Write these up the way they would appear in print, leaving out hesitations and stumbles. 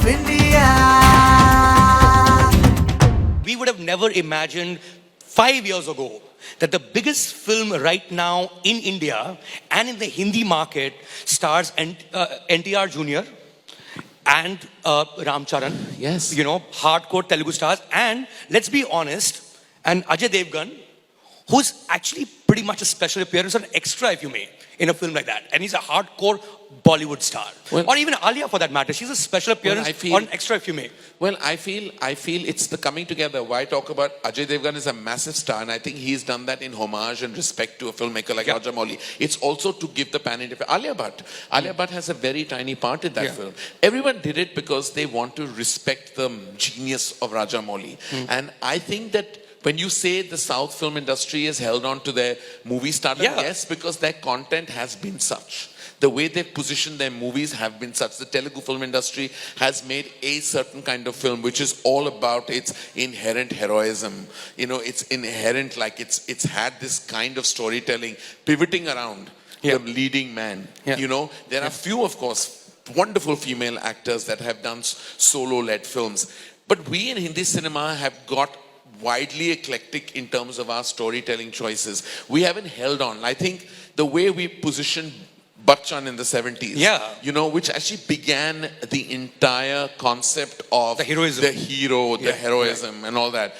India. We would have never imagined 5 years ago that the biggest film right now in India and in the Hindi market stars NTR Jr. and Ram Charan. Yes. You know, hardcore Telugu stars. And let's be honest, and Ajay Devgan, who's actually pretty much a special appearance, an extra, if you may, in a film like that. And he's a hardcore Bollywood star. Well, or even Alia, for that matter. She's a special appearance or an extra, if you may. Well, I feel it's the coming together. Why talk about Ajay Devgan is a massive star, and I think he's done that in homage and respect to a filmmaker like Rajamouli. It's also to give the pan-India. Alia Bhatt has a very tiny part in that film. Everyone did it because they want to respect the genius of Rajamouli. And I think that when you say the South film industry has held on to their movie stardom, yes, because their content has been such. The way they've positioned their movies have been such. The Telugu film industry has made a certain kind of film which is all about its inherent heroism. You know, it's inherent, like it's had this kind of storytelling pivoting around the leading man. You know, there are few, of course, wonderful female actors that have done solo-led films. But we in Hindi cinema have got widely eclectic in terms of our storytelling choices. We haven't held on. I think the way we positioned Bachchan in the 70s, you know, which actually began the entire concept of the heroism, the hero, the heroism and all that.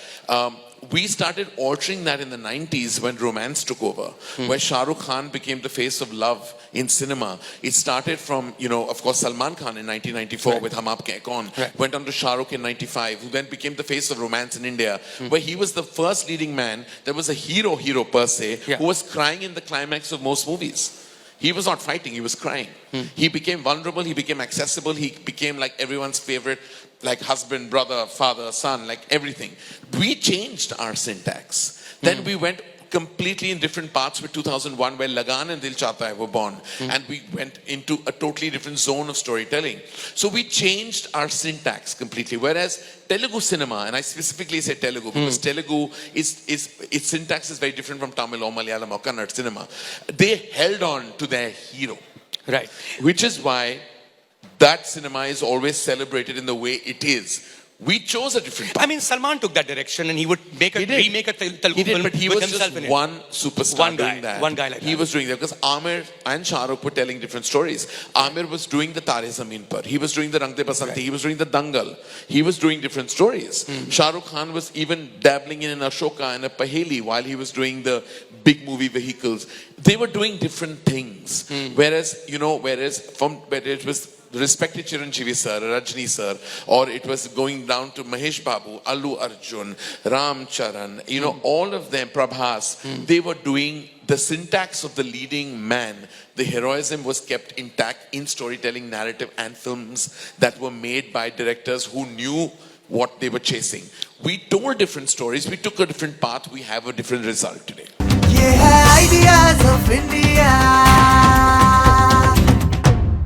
We started altering that in the 90s when romance took over, where Shah Rukh Khan became the face of love in cinema. It started from, you know, of course, Salman Khan in 1994 with Hum Aapke Hain Kaun, went on to Shah Rukh in 95, who then became the face of romance in India, where he was the first leading man. There was a hero per se, who was crying in the climax of most movies. He was not fighting, he was crying. He became vulnerable, he became accessible, he became like everyone's favorite, like husband, brother, father, son, like everything. We changed our syntax. Then we went completely in different paths with 2001, where Lagan and Dil Chahta Hai were born. And we went into a totally different zone of storytelling. So we changed our syntax completely. Whereas Telugu cinema, and I specifically say Telugu, because Telugu its syntax is very different from Tamil or Malayalam or Kannada cinema. They held on to their hero. Right. Which is why that cinema is always celebrated in the way it is. We chose a different path. I mean, Salman took that direction, and he would remake a Telugu film but he with was himself just in it. one superstar doing that. One guy like that. He was doing that because Amir and Shah Rukh were telling different stories. Amir was doing the Tare Zameen Par. He was doing the Rang De Basanti. He was doing the Dangal. He was doing different stories. Shah Rukh Khan was even dabbling in an Ashoka and a Paheli while he was doing the big movie vehicles. They were doing different things. Whereas it was respected Chiranjeevi sir, Rajni sir, or it was going down to Mahesh Babu, Allu Arjun, Ram Charan, you know, all of them, Prabhas, they were doing the syntax of the leading man. The heroism was kept intact in storytelling, narrative, and films that were made by directors who knew what they were chasing. We told different stories, we took a different path, we have a different result today. ये है ideas of India.